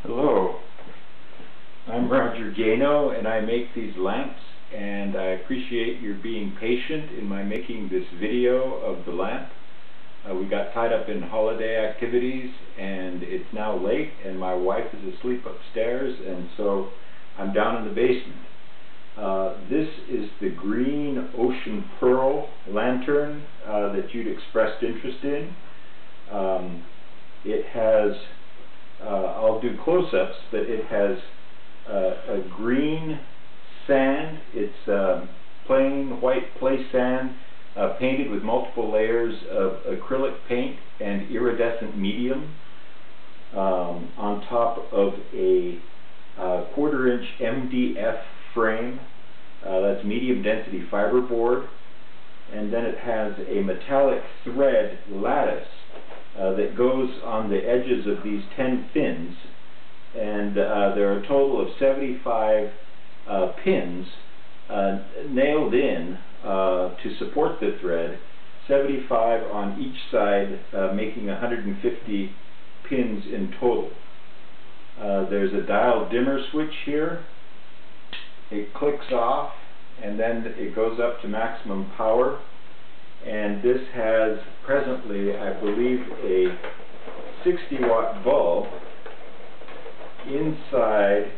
Hello, I'm Roger Gano and I make these lamps, and I appreciate your being patient in my making this video of the lamp. We got tied up in holiday activities and it's now late and my wife is asleep upstairs, and so I'm down in the basement. This is the green ocean pearl lantern that you'd expressed interest in. It has I'll do close-ups, but it has a green sand. It's plain white play sand painted with multiple layers of acrylic paint and iridescent medium on top of a 1/4 inch MDF frame. That's medium density fiberboard, and then it has a metallic thread lattice that goes on the edges of these 10 fins, and there are a total of 75 pins nailed in to support the thread, 75 on each side, making 150 pins in total. There's a dial dimmer switch here. It clicks off and then it goes up to maximum power. And this has presently, I believe, a 60-watt bulb inside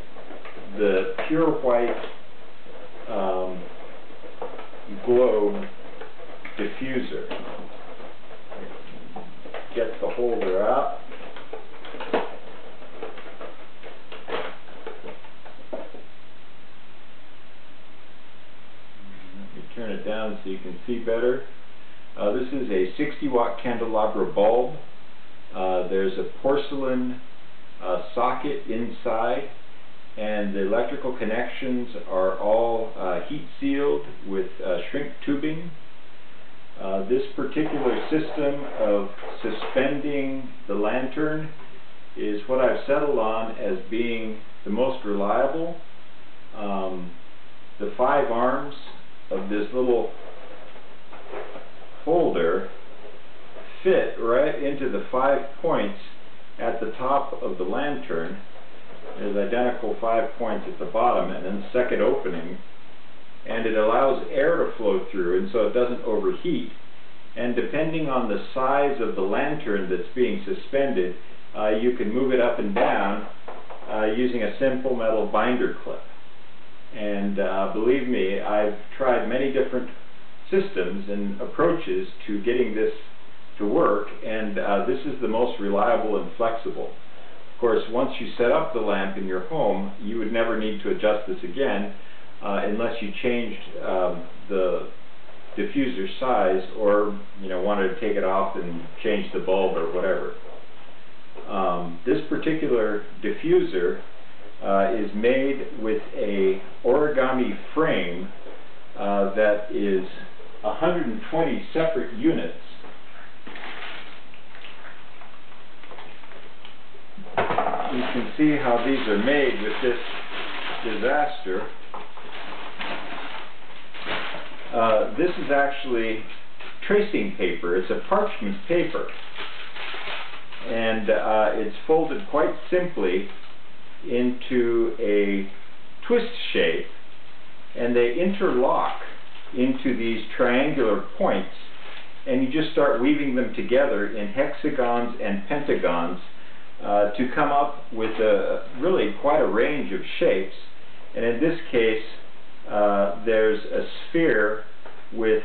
the pure white globe diffuser. Get the holder out. Let me turn it down so you can see better. This is a 60-watt candelabra bulb. There's a porcelain socket inside, and the electrical connections are all heat sealed with shrink tubing. This particular system of suspending the lantern is what I've settled on as being the most reliable. The 5 arms of this little holder fit right into the 5 points at the top of the lantern. There's identical 5 points at the bottom and then second opening, and it allows air to flow through, and so it doesn't overheat. And depending on the size of the lantern that's being suspended, you can move it up and down using a simple metal binder clip. And believe me, I've tried many different systems and approaches to getting this to work, and this is the most reliable and flexible. Of course, once you set up the lamp in your home, you would never need to adjust this again unless you changed the diffuser size, or wanted to take it off and change the bulb or whatever. This particular diffuser is made with a origami frame that is 120 separate units. You can see how these are made with this disaster. This is actually tracing paper. It's a parchment paper, and it's folded quite simply into a twist shape, and they interlock into these triangular points, and you just start weaving them together in hexagons and pentagons to come up with really quite a range of shapes. And in this case, there's a sphere with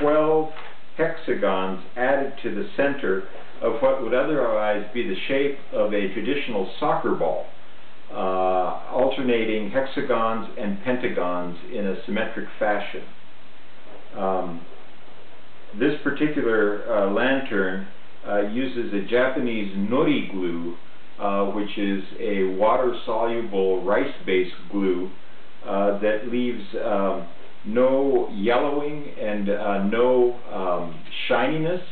12 hexagons added to the center of what would otherwise be the shape of a traditional soccer ball, alternating hexagons and pentagons in a symmetric fashion. This particular lantern uses a Japanese nori glue, which is a water-soluble rice-based glue that leaves no yellowing and no shininess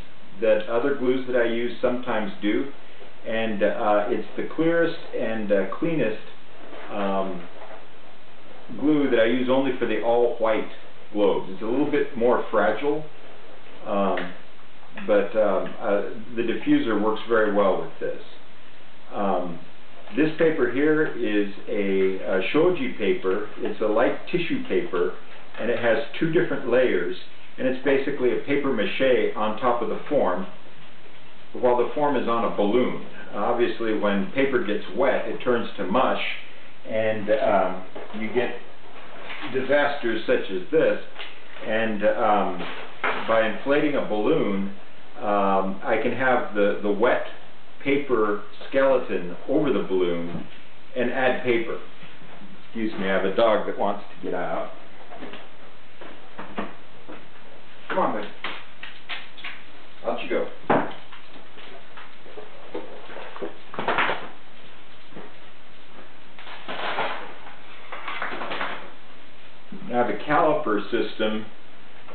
that other glues that I use sometimes do. And it's the clearest and cleanest glue that I use only for the all-white globes. It's a little bit more fragile, but the diffuser works very well with this. This paper here is a shoji paper. It's a light tissue paper, and it has two different layers, and it's basically a paper mache on top of the form, while the form is on a balloon. Obviously, when paper gets wet, it turns to mush, and you get disasters such as this. And by inflating a balloon, I can have the wet paper skeleton over the balloon and add paper. Excuse me, I have a dog that wants to get out. Come on, buddy. Out you go. Now the caliper system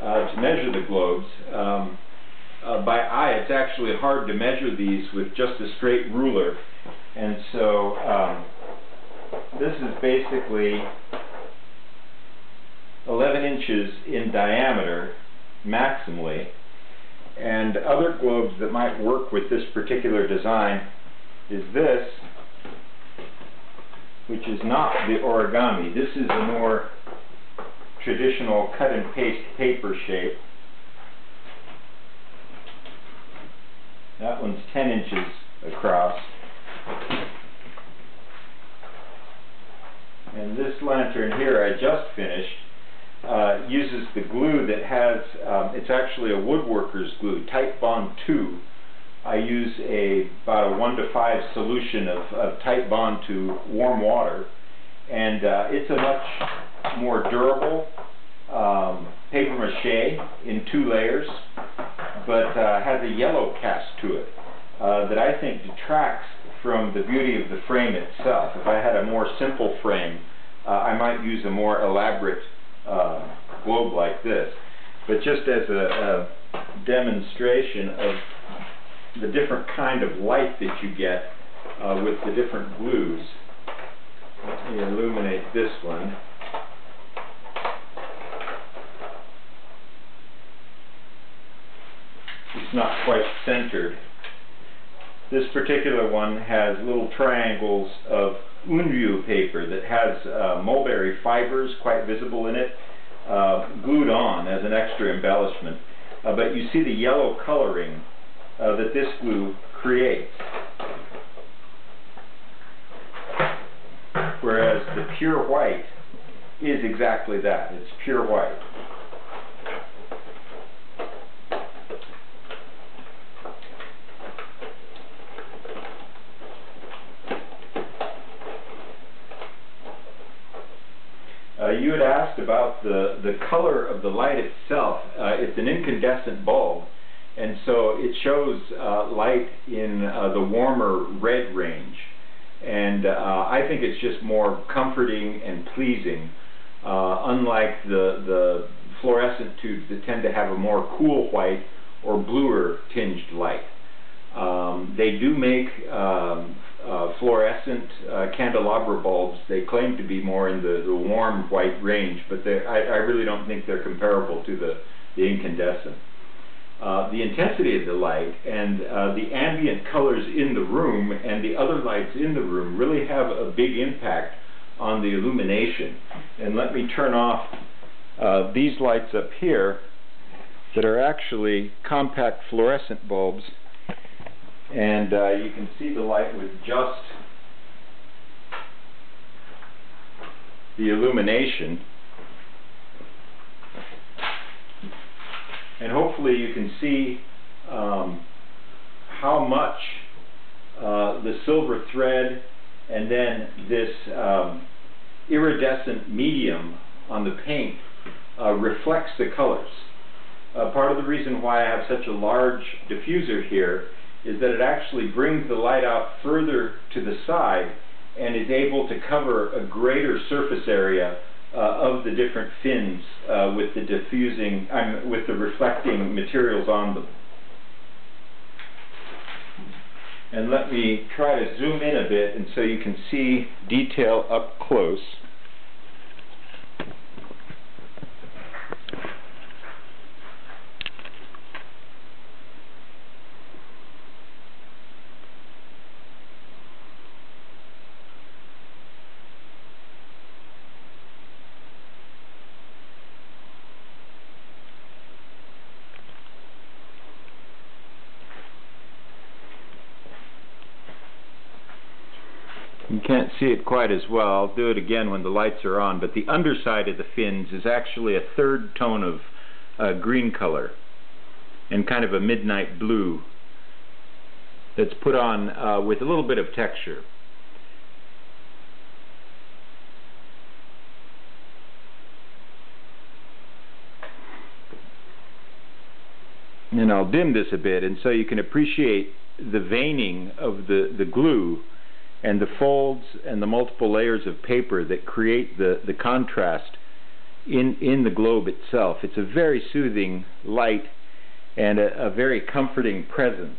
to measure the globes, by eye it's actually hard to measure these with just a straight ruler, and so this is basically 11 inches in diameter maximally, and other globes that might work with this particular design is this, which is not the origami. This is a more traditional cut and paste paper shape. That one's 10 inches across. And this lantern here I just finished uses the glue that has, it's actually a woodworker's glue, Tight Bond 2. I use about a 1:5 solution of Tight Bond to warm water, and it's a much more durable paper mache in 2 layers, but has a yellow cast to it that I think detracts from the beauty of the frame itself. If I had a more simple frame, I might use a more elaborate globe like this. But just as a demonstration of the different kind of light that you get with the different glues, let me illuminate this one. It's not quite centered. This particular one has little triangles of unryu paper that has mulberry fibers quite visible in it, glued on as an extra embellishment. But you see the yellow coloring that this glue creates, whereas the pure white is exactly that. It's pure white. You had asked about the color of the light itself. It's an incandescent bulb, and so it shows light in the warmer red range. And I think it's just more comforting and pleasing, unlike the fluorescent tubes that tend to have a more cool white or bluer tinged light. They do make fluorescent candelabra bulbs. They claim to be more in the warm white range, but I really don't think they're comparable to the incandescent. The intensity of the light and the ambient colors in the room and the other lights in the room really have a big impact on the illumination. And let me turn off these lights up here that are actually compact fluorescent bulbs. And you can see the light with just the illumination. And hopefully you can see how much the silver thread and then this iridescent medium on the paint reflects the colors. Part of the reason why I have such a large diffuser here is that it actually brings the light out further to the side and is able to cover a greater surface area of the different fins with the diffusing, with the reflecting materials on them. And let me try to zoom in a bit, and so you can see detail up close. You can't see it quite as well. I'll do it again when the lights are on, but the underside of the fins is actually a third tone of green color and kind of a midnight blue that's put on with a little bit of texture. And I'll dim this a bit, and so you can appreciate the veining of the glue and the folds and the multiple layers of paper that create the contrast in the globe itself. It's a very soothing light and a very comforting presence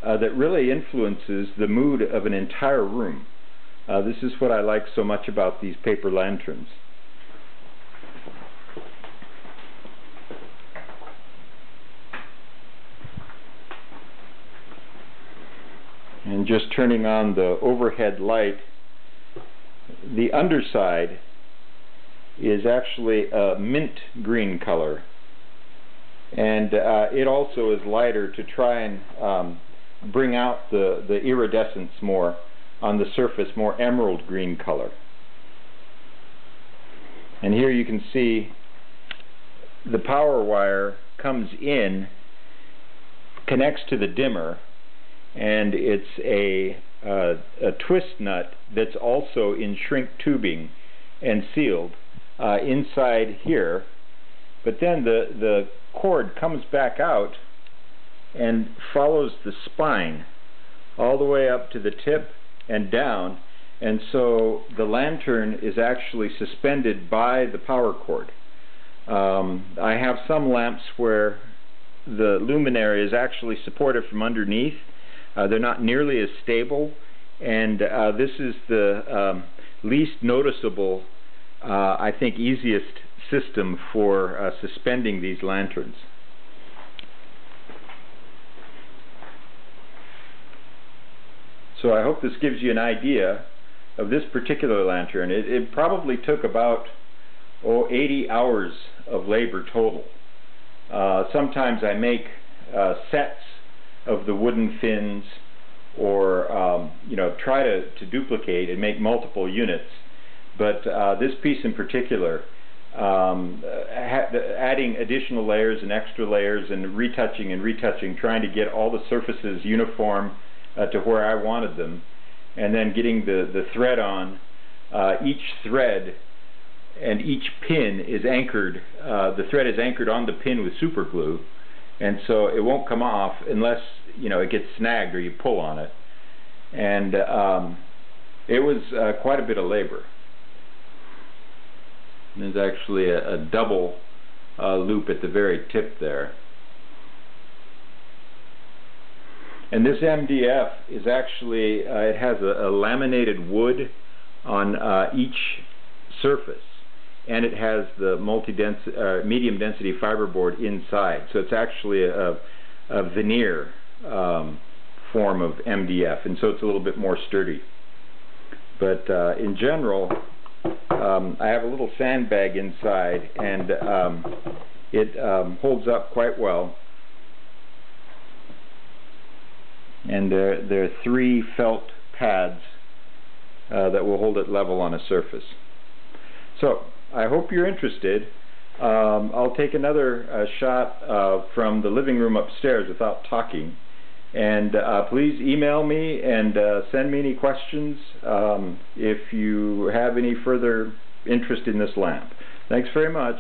that really influences the mood of an entire room. This is what I like so much about these paper lanterns. And just turning on the overhead light, the underside is actually a mint green color, and it also is lighter to try and bring out the iridescence more on the surface, more emerald green color. And here you can see the power wire comes in, connects to the dimmer, and it's a twist nut that's also in shrink tubing and sealed inside here. But then the cord comes back out and follows the spine all the way up to the tip and down, and so the lantern is actually suspended by the power cord. I have some lamps where the luminary is actually supported from underneath. They're not nearly as stable, and this is the least noticeable, I think easiest system for suspending these lanterns. So I hope this gives you an idea of this particular lantern. It probably took about 80 hours of labor total. Sometimes I make sets of the wooden fins, or try to duplicate and make multiple units, but this piece in particular, adding additional layers and extra layers and retouching, trying to get all the surfaces uniform to where I wanted them, and then getting the thread on. Each thread and each pin is anchored, the thread is anchored on the pin with super glue, and so it won't come off unless it gets snagged or you pull on it. And it was quite a bit of labor. There's actually a double loop at the very tip there. And this MDF is actually, it has a laminated wood on each surface, and it has the medium density fiberboard inside. So it's actually a veneer form of MDF, and so it's a little bit more sturdy. But in general, I have a little sandbag inside, and it holds up quite well. And there are 3 felt pads that will hold it level on a surface. So I hope you're interested. I'll take another shot from the living room upstairs without talking, and please email me and send me any questions if you have any further interest in this lamp. Thanks very much.